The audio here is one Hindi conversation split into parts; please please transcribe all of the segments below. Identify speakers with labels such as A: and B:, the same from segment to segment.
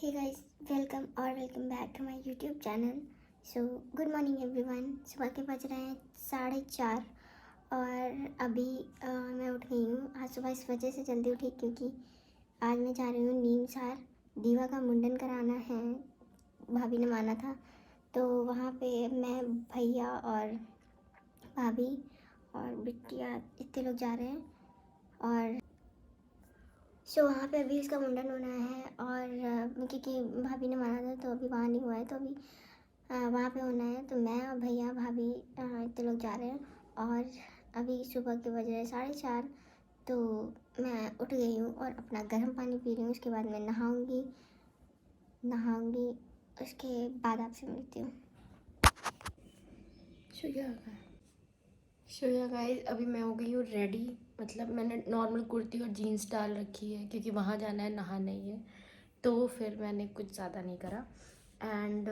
A: Hey guys, welcome back to my YouTube channel. So good morning everyone. सुबह के बज रहे हैं 4:30 और अभी मैं उठ गई हूँ। आज सुबह इस वजह से जल्दी उठी क्योंकि आज मैं जा रही हूँ नीमसार। दीवा का मुंडन कराना है, भाभी ने माना था, तो वहाँ पे मैं, भैया और भाभी और बिटिया इतने लोग जा रहे हैं। और वहाँ पे अभी इसका मुंडन होना है और क्योंकि भाभी ने माना था तो अभी वहाँ नहीं हुआ है, तो अभी वहाँ पे होना है। तो मैं और भैया भाभी इतने लोग जा रहे हैं और अभी सुबह के बज रहे 4:30। तो मैं उठ गई हूँ और अपना गर्म पानी पी रही हूँ। उसके बाद मैं नहाऊंगी। उसके बाद आपसे मिलती हूँ।
B: सो या गाइस, अभी मैं हो गई हूँ रेडी। मतलब मैंने नॉर्मल कुर्ती और जीन्स डाल रखी है क्योंकि वहाँ जाना है, नहाना ही है। तो फिर मैंने कुछ ज़्यादा नहीं करा एंड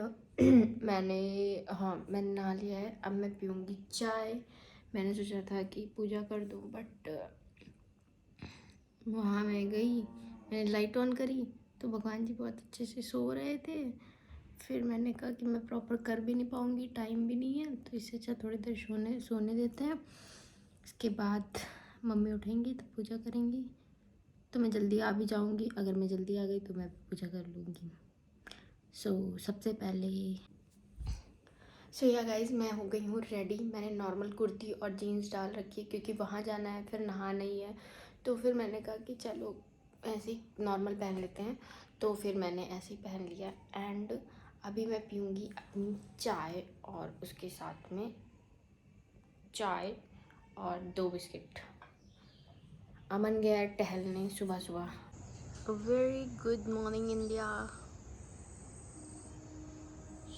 B: मैंने नहा लिया है। अब मैं पीऊँगी चाय। मैंने सोचा था कि पूजा कर दूँ, बट वहाँ मैं गई, मैंने लाइट ऑन करी तो भगवान जी बहुत अच्छे से सो रहे थे। फिर मैंने कहा कि मैं प्रॉपर कर भी नहीं पाऊँगी, टाइम भी नहीं है, तो इससे अच्छा थोड़ी देर सोने देते हैं। इसके बाद मम्मी उठेंगी तो पूजा करेंगी, तो मैं जल्दी आ भी जाऊँगी। अगर मैं जल्दी आ गई तो मैं पूजा कर लूँगी। सबसे पहले या गाइस, मैं हो गई हूँ रेडी। मैंने नॉर्मल कुर्ती और जीन्स डाल रखी है क्योंकि वहाँ जाना है, फिर नहाना ही है। तो फिर मैंने कहा कि चलो ऐसे ही नॉर्मल पहन लेते हैं, तो फिर मैंने ऐसे ही पहन लिया। एंड अभी मैं पीऊँगी अपनी चाय और उसके साथ में चाय और 2 बिस्किट। अमन गया टहलने सुबह सुबह। Very good morning India.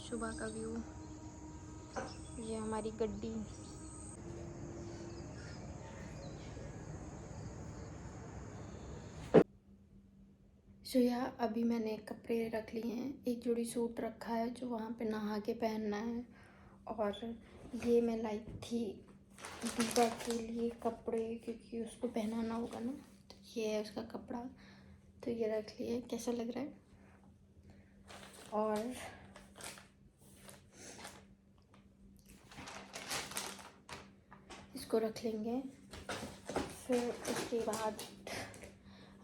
B: सुबह का व्यू, ये हमारी गड्डी। या अभी मैंने कपड़े रख लिए हैं। एक जोड़ी सूट रखा है जो वहाँ पे नहा के पहनना है, और ये मैं लाई थी दीपा के लिए कपड़े क्योंकि उसको पहनाना होगा ना। तो ये है उसका कपड़ा, तो ये रख लिए। कैसा लग रहा है? और इसको रख लेंगे। फिर उसके बाद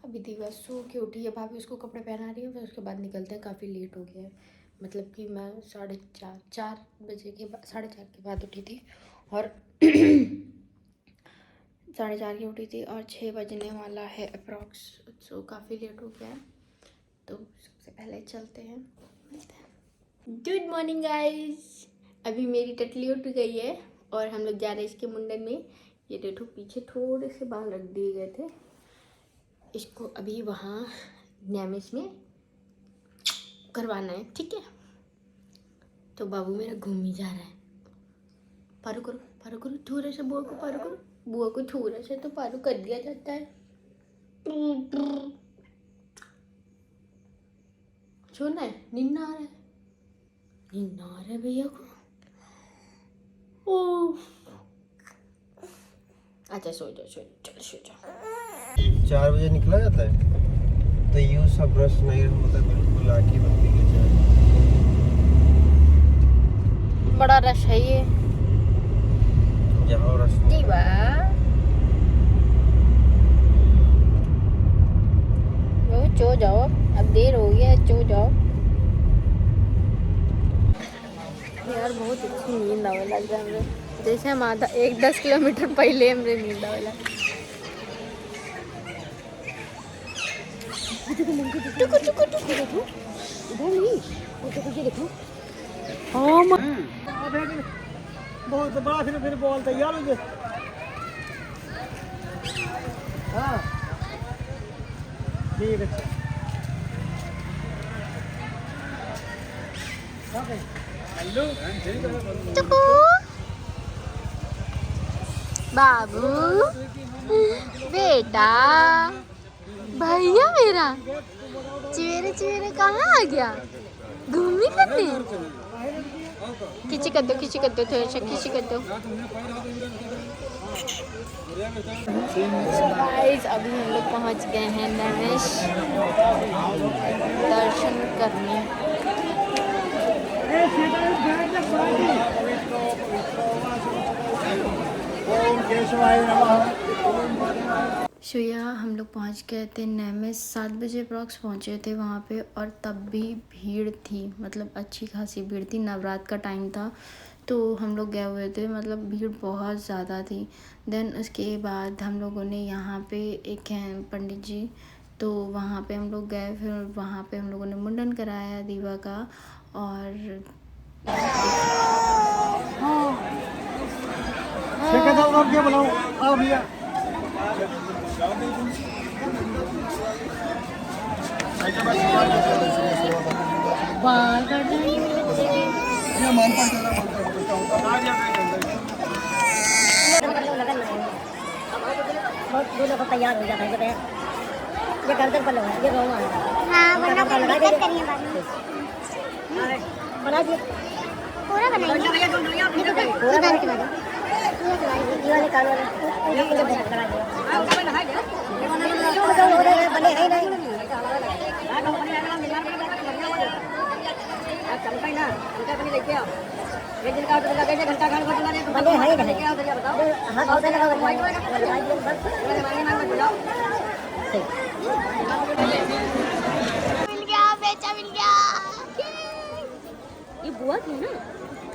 B: अभी दीवा सो के उठी है, भाभी उसको कपड़े पहना रही है। फिर उसके बाद निकलते हैं। काफ़ी लेट हो गया है, मतलब कि मैं 4:30 बजे के बाद 4:30 के बाद उठी थी और 4:30 की उठी थी और 6 बजने वाला है अप्रॉक्स। सो काफ़ी लेट हो गया है, तो सबसे पहले चलते हैं, मिलते हैं। Good morning guys. अभी मेरी टटली उठ गई है और हम लोग जा रहे हैं इसके मुंडन में। ये देखो पीछे थोड़े से बाल रख दिए गए थे। इसको अभी वहाँ न्यामिस में करवाना है, ठीक है। तो बाबू मेरा घूम ही जा रहा है। पारू करो थोड़े से बुआ को पारू करो। बुआ को थोड़ा से तो पारू कर दिया जाता है। सोना है, नींद आ रहा है भैया को। ओह अच्छा, सो जाओ, चलो सो जाओ।
C: 4 बजे निकला जाता है, तो यूँ सब ब्रश नहीं होता, बिल्कुल आँखें बंद करके जाए।
B: बड़ा रश है ये।
C: जाओ रश
B: दीवा चो जाओ, अब देर हो गया, चो जाओ यार। बहुत अच्छी नींद आवे लग रहा है, जैसे हम 10 किलोमीटर पहले हमरे नींद आवे लग।
C: बहुत बड़ा फिर बॉल तैयार हो गया। हाँ ठीक है।
B: बाबू बेटा, भैया मेरा चिवेरे कहाँ आ गया? घूमी करने खिंची कर दो थोड़ा सा खिंची कर दो। गाइस, अभी हम लोग पहुँच गए हैं नैमिष। दर्शन करनी है। शुया हम लोग पहुंच गए थे नैमिष 7 बजे अप्रॉक्स पहुंचे थे वहाँ पे, और तब भी भीड़ थी, मतलब अच्छी खासी भीड़ थी। नवरात्र का टाइम था तो हम लोग गए हुए थे, मतलब भीड़ बहुत ज़्यादा थी। देन उसके बाद हम लोगों ने यहाँ पे एक हैं पंडित जी, तो वहाँ पे हम लोग गए। फिर वहाँ पे हम लोगों ने मुंडन कराया दीवा का। और
D: बहुत दूर को तैयार हो जाता है, बताया ये गर्दन पर लगा, ये रोमा है।
A: हाँ, वरना फिर दिक्कत करनी है बाद में।
D: बना दिए
A: पूरा बनाएंगे।
D: पूरा बना के लगा ये वाले कान वाले ये लगा दिया बने है नहीं चलता ही ना घंटा बनी लेके आओ, एक दिन का तो लगा के घंटा खान को तुम्हारे बने है नहीं क्या बताओ बताओ। हां बहुत लगा लगा दिए बस माने मत बुलाओ।
A: मिल गया, बेचा मिल गया।
D: ये बुआ थी ना,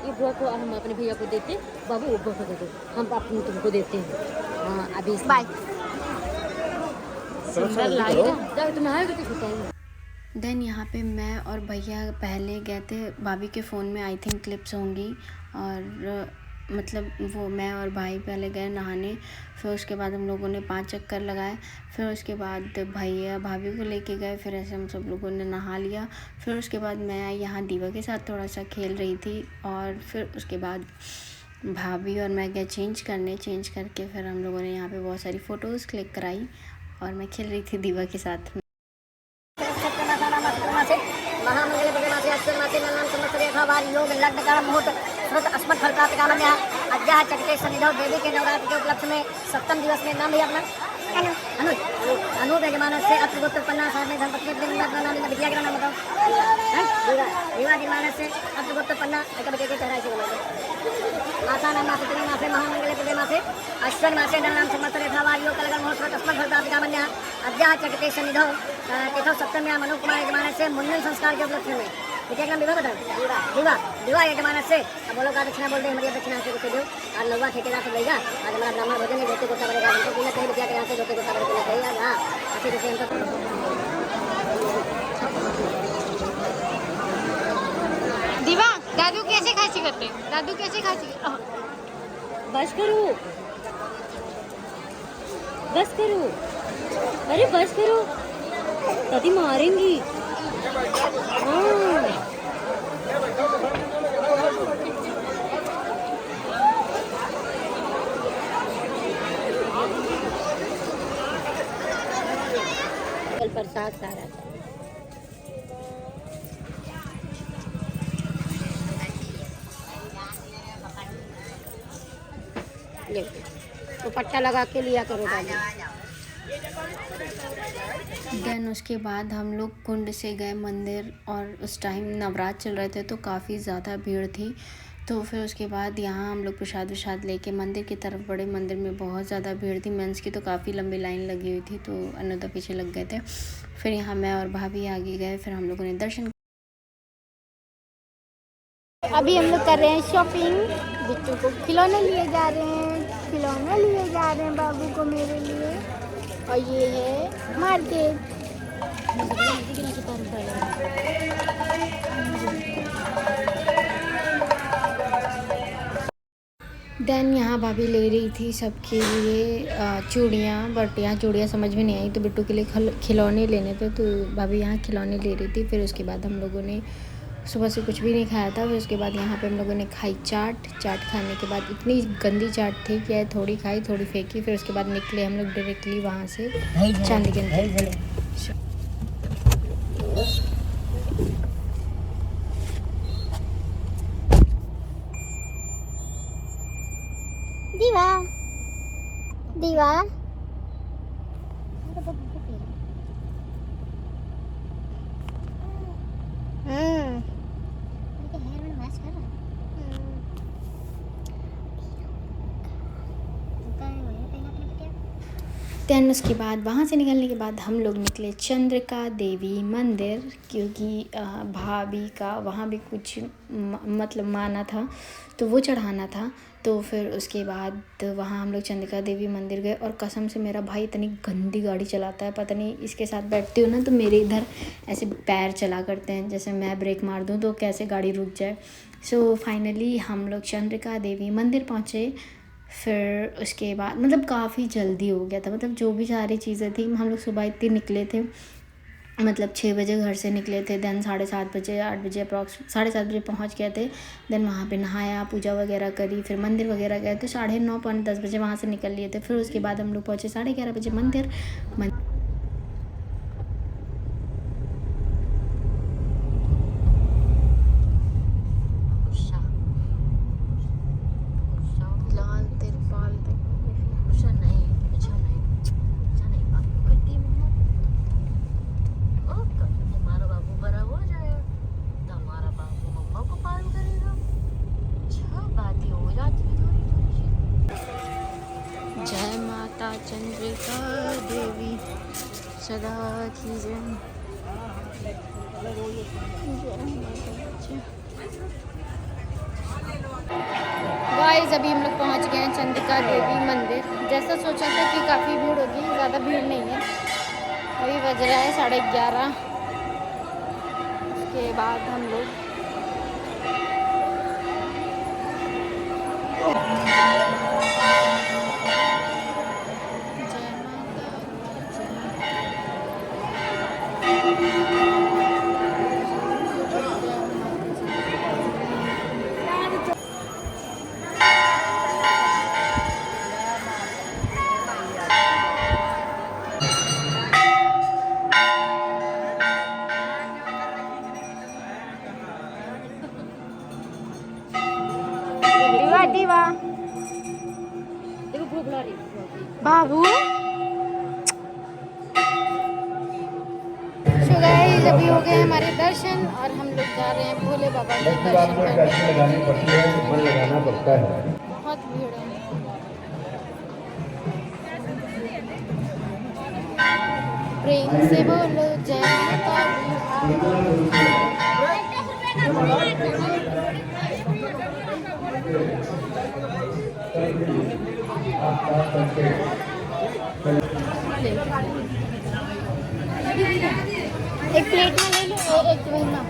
D: ये बुआ को हम अपने भैया को देते, बाबू वो बुआ को दे दो, हम अपने तुमको देते हैं। हाँ अभी
A: बाय।
D: सुंदर लागेगा जब तुम आएगा तो बताएंगे।
B: देन यहाँ पे मैं और भैया पहले गए थे, भाभी के फ़ोन में आई थिंक क्लिप्स होंगी, और मतलब वो मैं और भाई पहले गए नहाने। फिर उसके बाद हम लोगों ने 5 चक्कर लगाए। फिर उसके बाद भैया भाभी को लेके गए, फिर ऐसे हम सब लोगों ने नहा लिया। फिर उसके बाद मैं यहाँ दीवा के साथ थोड़ा सा खेल रही थी, और फिर उसके बाद भाभी और मैं गए चेंज करके फिर हम लोगों ने यहाँ पे बहुत सारी फ़ोटोज़ क्लिक कराई, और मैं खेल रही थी दीवा के साथ।
D: महामंगल भगवान अक्षर मासे नाम संवत्सरे अथवा योग लग्न काल मुहूर्त स्रोत अस्मत् फलप्राप्त कामन्या अद्याः चक्रे सन्निधौ देवी के नवरात्र के उपलक्ष्य में 7वें दिवस में नाम है अपना अनु यजमान से अत्र गोत्रोत्पन्ना साधने धर्मपत्नी अपना नाम विद्या का नाम बताओ हैं दीवा यजमान से अत्र गोत्रोत्पन्ना एक बच्चे के चेहरा से बोलो मासा नाम मासे तीन मासे महामंगल पुण्य मासे अश्विन मासे नाम संवत्सरे अथवा योग लग्न मुहूर्त स्रोत अस्मत् फलप्राप्त कामन्या अद्याः चक्रे सन्निधौ तीर्थौ सप्तम्या मनु कुमार यजमान से मुंडन संस्कार के उपलक्ष्य में विद्या का नाम विवाह बताओ दिवा यजमान से। अब बोलो का दक्षिणा बोल दे, हमारी दक्षिणा से कुछ दो और नौवा ठेकेदार सब लेगा। आज हमारा ब्राह्मण भोजन है, जोते गोता बड़ेगा हमको पीना चाहिए, विद्या के यहाँ से जोते गोता बड़े पीना चाहिए। हाँ अच्छे जैसे हमको
A: दीवा दादू कैसे खांसी करते हैं? दादू कैसे खांसी?
D: बस करो बस करो, अरे बस करो दादी मारेंगी। हाँ कल प्रसाद सारा ले तो पट्टा लगा के लिया करो दादी।
B: देन उसके बाद हम लोग कुंड से गए मंदिर, और उस टाइम नवरात्र चल रहे थे तो काफ़ी ज़्यादा भीड़ थी। तो फिर उसके बाद यहाँ हम लोग प्रसाद वसाद लेके मंदिर की तरफ बढ़े। मंदिर में बहुत ज़्यादा भीड़ थी, मेंस की तो काफ़ी लंबी लाइन लगी हुई थी, तो अनुदा पीछे लग गए थे। फिर यहाँ मैं और भाभी आगे गए, फिर हम लोगों ने दर्शन।
A: अभी हम लोग कर रहे हैं शॉपिंग। बिट्टू को खिलौने लिए जा रहे हैं, खिलौने लिए जा रहे हैं बाबू को, मेरे लिए। और ये है मार्केट।
B: देन यहाँ भाभी ले रही थी सबके लिए चूड़ियाँ, बट यहाँ चूड़ियाँ समझ में नहीं आई, तो बिट्टू के लिए खिलौने लेने थे, तो भाभी यहाँ खिलौने ले रही थी। फिर उसके बाद हम लोगों ने सुबह से कुछ भी नहीं खाया था। फिर उसके बाद यहाँ पे हम लोगों ने खाई चाट खाने के बाद इतनी गंदी चाट थी कि थोड़ी खाई थोड़ी फेंकी। फिर उसके बाद निकले हम लोग डायरेक्टली वहाँ से चांदी के।
A: दीवा दीवा
B: दैन उसके बाद वहाँ से निकलने के बाद हम लोग निकले चंद्रिका देवी मंदिर, क्योंकि भाभी का वहाँ भी कुछ मतलब माना था तो वो चढ़ाना था। तो फिर उसके बाद वहाँ हम लोग चंद्रिका देवी मंदिर गए। और कसम से मेरा भाई इतनी गंदी गाड़ी चलाता है, पता नहीं, इसके साथ बैठती हूँ ना तो मेरे इधर ऐसे पैर चला करते हैं, जैसे मैं ब्रेक मार दूँ तो कैसे गाड़ी रुक जाए। सो फाइनली हम लोग चंद्रिका देवी मंदिर पहुँचे। फिर उसके बाद मतलब काफ़ी जल्दी हो गया था, मतलब जो भी सारी चीज़ें थी, हम लोग सुबह इतने निकले थे, मतलब 6 बजे घर से निकले थे। देन 7:30 बजे 8 बजे अप्रॉक्स 7:30 बजे पहुंच गए थे। देन वहाँ पे नहाया, पूजा वगैरह करी, फिर मंदिर वगैरह गए तो 9:30 पौने 10 बजे वहाँ से निकल लिए थे। फिर उसके बाद हम लोग पहुँचे 11:30 बजे मंदिर। जय माता चंद्रिका देवी सदा की जय। गाइस अभी हम लोग पहुंच गए हैं चंद्रिका देवी मंदिर। जैसा सोचा था कि काफ़ी भीड़ होगी, ज़्यादा भीड़ नहीं है। अभी बज रहा है 11:30। उसके बाद हम लोग दीवा बाबू। सो गाइस अभी हो गए हमारे दर्शन और हम लोग जा रहे हैं भोले बाबा के दर्शन करने। बहुत भीड़ है। प्रेम से बोलो जय माता दी। एक प्लेट में ले लो, एक वही में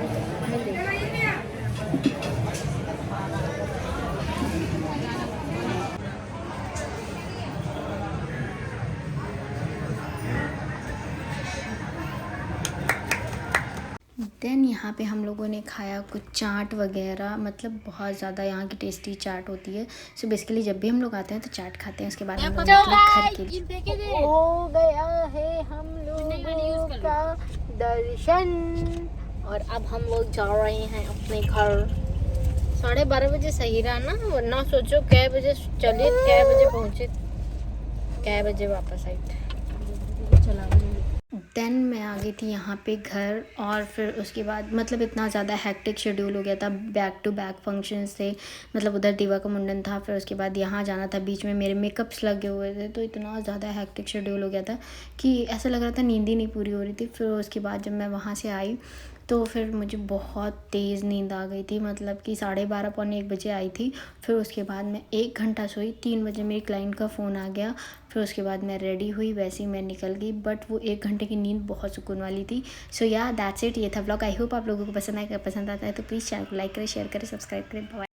B: देन यहाँ पे हम लोगों ने खाया कुछ चाट वगैरह, मतलब बहुत ज़्यादा यहाँ की टेस्टी चाट होती है। सो बेसिकली जब भी हम लोग आते हैं तो चाट खाते हैं। उसके बाद हम लोग घर के लिए हो गया है हम लोगों का दर्शन और अब हम लोग जा रहे हैं अपने घर। 12:30 बजे सही रहा ना, वरना सोचो कै बजे चले, कै बजे पहुँचे, कै बजे वापस आई थे। चला देन मैं आ गई थी यहाँ पे घर। और फिर उसके बाद मतलब इतना ज़्यादा हैक्टिक शेड्यूल हो गया था, बैक टू बैक फंक्शंस थे। मतलब उधर दीवा का मुंडन था, फिर उसके बाद यहाँ जाना था, बीच में मेरे मेकअप्स लगे हुए थे, तो इतना ज़्यादा हैक्टिक शेड्यूल हो गया था कि ऐसा लग रहा था नींद ही नहीं पूरी हो रही थी। फिर उसके बाद जब मैं वहाँ से आई तो फिर मुझे बहुत तेज़ नींद आ गई थी, मतलब कि 12:30 पौने 1 बजे आई थी। फिर उसके बाद मैं 1 घंटा सोई, 3 बजे मेरी क्लाइंट का फ़ोन आ गया। फिर उसके बाद मैं रेडी हुई, वैसे ही मैं निकल गई, बट वो 1 घंटे की नींद बहुत सुकून वाली थी। सो या दैट्स इट, ये था व्लॉग। आई होप आप लोगों को पसंद आएगा। पसंद आता है तो प्लीज़ चैनल को लाइक करें, शेयर करें, सब्सक्राइब करें। बाय।